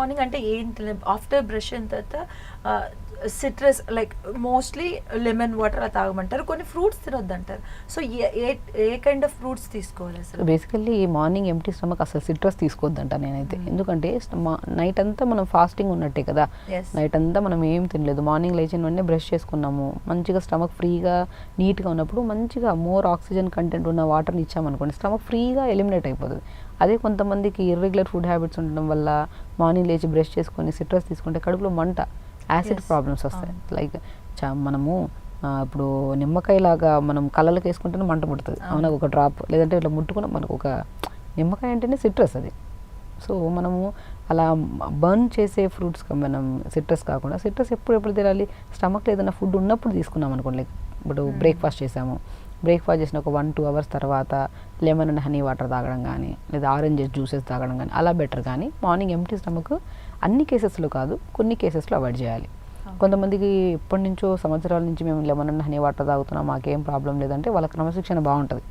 Morning అంటే ఏంటి after brush అయిన తర్వాత citrus like mostly lemon water అలా తాగమంటారు, కొన్ని ఫ్రూట్స్ తినొద్దు అంటారు. So A kind of fruits తీసుకోవాలి అసలు? బేసికల్లీ మార్నింగ్ ఎంప్టీ స్టమక్ అసలు సిట్రస్ తీసుకోవద్దంట నేనైతే. ఎందుకంటే నైట్ అంతా మనం ఫాస్టింగ్ ఉన్నట్టే కదా, నైట్ అంతా మనం ఏం తినలేదు, మార్నింగ్ లేచిన వెంటనే బ్రష్ చేసుకున్నాము, మంచిగా స్టమక్ ఫ్రీగా నీట్గా ఉన్నప్పుడు మంచిగా మోర్ ఆక్సిజన్ కంటెంట్ ఉన్న వాటర్ని ఇచ్చామనుకోండి, స్టమక్ ఫ్రీగా ఎలిమినేట్ అయిపోతుంది. అదే కొంతమందికి ఇర్రెగ్యులర్ ఫుడ్ హ్యాబిట్స్ ఉండడం వల్ల మార్నింగ్ లేచి బ్రష్ చేసుకొని సిట్రస్ తీసుకుంటే కడుపులో మంట, యాసిడ్ ప్రాబ్లమ్స్ వస్తాయి. లైక్ మనము ఇప్పుడు నిమ్మకాయలాగా మనం కళ్ళకి వేసుకుంటేనే మంట పుడుతుంది, అవునా, ఒక డ్రాప్, లేదంటే ఇట్లా ముట్టుకున్న మనకు ఒక నిమ్మకాయ అంటేనే సిట్రస్ అది. సో మనము అలా బర్న్ చేసే ఫ్రూట్స్ మనం సిట్రస్ కాకుండా, సిట్రస్ ఎప్పుడు తినాలి, స్టమక్లో ఏదైనా ఫుడ్ ఉన్నప్పుడు తీసుకున్నాం అనుకోండి. లైక్ ఇప్పుడు బ్రేక్ఫాస్ట్ చేసాము, బ్రేక్ఫాస్ట్ చేసిన ఒక 1-2 hours తర్వాత లెమన్ అండ్ హనీ వాటర్ తాగడం కానీ, లేదా ఆరెంజెస్ జ్యూసెస్ తాగడం కానీ అలా బెటర్. కానీ మార్నింగ్ ఎంప్టీ స్టమక్ అన్ని కేసెస్లో కాదు, కొన్ని కేసెస్లో అవాయిడ్ చేయాలి. కొంతమందికి ఎప్పటి నుంచో సంవత్సరాల నుంచి మేము లెమన్ అండ్ హనీ వాటర్ తాగుతున్నాం, మాకేం ప్రాబ్లం లేదంటే వాళ్ళ క్రమశిక్షణ బాగుంటుంది,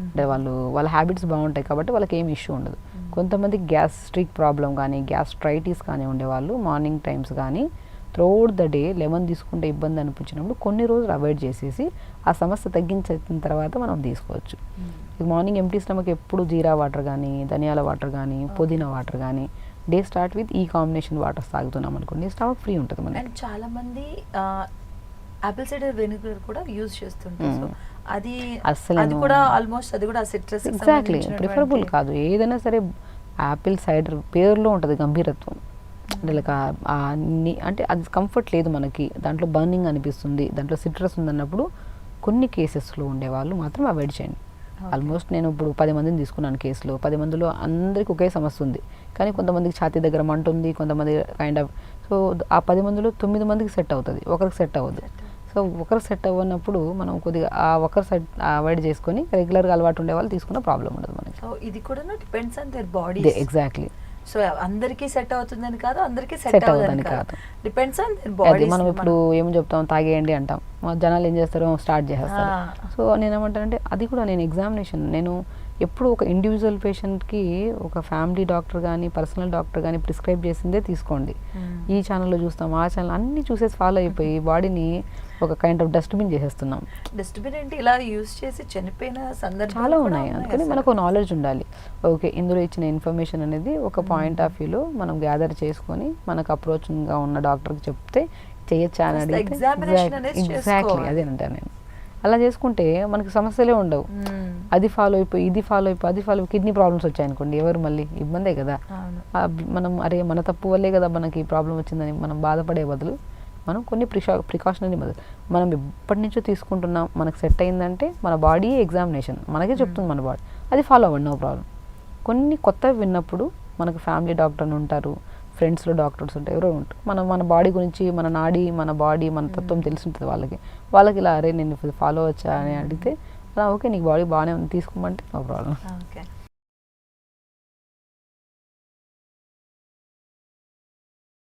అంటే వాళ్ళ హ్యాబిట్స్ బాగుంటాయి కాబట్టి వాళ్ళకి ఏం ఇష్యూ ఉండదు. కొంతమందికి గ్యాస్ట్రిక్ ప్రాబ్లం కానీ, గ్యాస్ట్రైటిస్ కానీ ఉండేవాళ్ళు మార్నింగ్ టైమ్స్ కానీ త్రూఅవుట్ ద డే లెమన్ తీసుకుంటే ఇబ్బంది అనిపించినప్పుడు కొన్ని రోజులు అవాయిడ్ చేసేసి ఆ సమస్య తగ్గించిన తర్వాత మనం తీసుకోవచ్చు. మార్నింగ్ ఎంప్టీ స్టమక్ ఎప్పుడు జీరా వాటర్ కానీ, ధనియాల వాటర్ కానీ, పుదీనా వాటర్ కానీ, డే స్టార్ట్ విత్ ఈ కాంబినేషన్ వాటర్స్ తాగుతున్నాం అనుకోండి, స్టమక్ ఫ్రీ ఉంటుంది మనకి. అండ్ చాలా మంది ఆపిల్ సైడర్ వెనిగర్ కూడా యూజ్ చేస్తుంటారు. సో అది అసలు కూడా ఆల్మోస్ట్ అది కూడా సిట్రస్ ఎగ్జాక్ట్లీ ప్రిఫరబుల్ కాదు. ఏదైనా సరే యాపిల్ సైడర్ పేరులో ఉంటుంది గంభీరత్వం, అంటే లైక్ అంటే అది కంఫర్ట్ లేదు మనకి, దాంట్లో బర్నింగ్ అనిపిస్తుంది, దాంట్లో సిట్రస్ ఉందన్నప్పుడు కొన్ని కేసెస్లో ఉండేవాళ్ళు మాత్రం అవాయిడ్ చేయండి. ఆల్మోస్ట్ నేను ఇప్పుడు 10 మందిని తీసుకున్నాను కేసులో, 10 మందిలో అందరికి ఒకే సమస్య ఉంది, కానీ కొంతమందికి ఛాతీ దగ్గర మంట ఉంది, కొంతమంది కైండ్ ఆఫ్. సో ఆ 10 మందిలో 9 మందికి సెట్ అవుతుంది, ఒకరికి సెట్ అవ్వదు. సో ఒకరికి సెట్ అవ్వనప్పుడు మనం కొద్దిగా ఆ ఒకరు సెట్ అవాయిడ్ చేసుకొని రెగ్యులర్గా అలవాటు ఉండే వాళ్ళు తీసుకున్న ప్రాబ్లం ఉండదు మనకి. సో ఇది కూడా depends on their body. Exactly. So అందరికీ సెట్ అవుతుందని కాదు, అందరికీ సెట్ అవ్వదని కాదు, డిపెండ్స్ ఆన్ దేర్ బాడీ. మనం ఇప్పుడు ఏం చెప్తాం, తాగేయండి అంటాం, జనాలు ఏం చేస్తారో స్టార్ట్ చేస్తారు. సో నేనేమంటానంటే అది కూడా నేను ఎగ్జామినేషన్, నేను ఎప్పుడు ఒక ఇండివిజువల్ పేషెంట్కి ఒక ఫ్యామిలీ డాక్టర్ కానీ, పర్సనల్ డాక్టర్ కానీ ప్రిస్క్రైబ్ చేసిందే తీసుకోండి. ఈ ఛానల్లో చూస్తాం, ఆ ఛానల్ అన్ని చూసేసి ఫాలో అయిపోయి బాడీని ఒక కైండ్ ఆఫ్ డస్ట్బిన్ చేసేస్తున్నాం. డస్ట్బిన్ అంటే ఇలా యూజ్ చేసి చనిపోయిన సందర్భాలు చాలా ఉన్నాయి. అందుకని మనకు నాలెడ్జ్ ఉండాలి. ఓకే, ఇందులో ఇచ్చిన ఇన్ఫర్మేషన్ అనేది ఒక పాయింట్ ఆఫ్ వ్యూలో మనం గ్యాదర్ చేసుకొని మనకు అప్రోచ్గా ఉన్న డాక్టర్కి చెప్తే చేయొచ్చా అని అడిగితే ఎగ్జాక్ట్లీ అదేనంటాను నేను. అలా చేసుకుంటే మనకి సమస్యలే ఉండవు. అది ఫాలో అయిపోయి ఇది ఫాలో అయిపోయి అది ఫాలో అయిపోయి కిడ్నీ ప్రాబ్లమ్స్ వచ్చాయనుకోండి, ఎవరు మళ్ళీ ఇబ్బందే కదా. మనం అరే మన తప్పు వల్లే కదా మనకి ప్రాబ్లం వచ్చిందని మనం బాధపడే బదులు మనం కొన్ని ప్రికాషనరీ బదులు మనం ఎప్పటి నుంచో తీసుకుంటున్నాం, మనకు సెట్ అయిందంటే మన బాడీ ఎగ్జామినేషన్ మనకే చెప్తుంది మన బాడీ, అది ఫాలో అవ్వండి, నో ప్రాబ్లం. కొన్ని కొత్తవి విన్నప్పుడు మనకు ఫ్యామిలీ డాక్టర్ అని ఉంటారు, ఫ్రెండ్స్లో డాక్టర్స్ ఉంటారు, ఎవరో ఉంటారు, మన బాడీ గురించి, మన నాడీ, మన బాడీ, మన తత్వం తెలిసి ఉంటుంది వాళ్ళకి ఇలా అరే నేను ఫాలో వచ్చా అని అడిగితే అలా ఓకే నీకు బాడీ బాగానే ఉంది తీసుకోమంటే నో ప్రాబ్లం. ఓకే.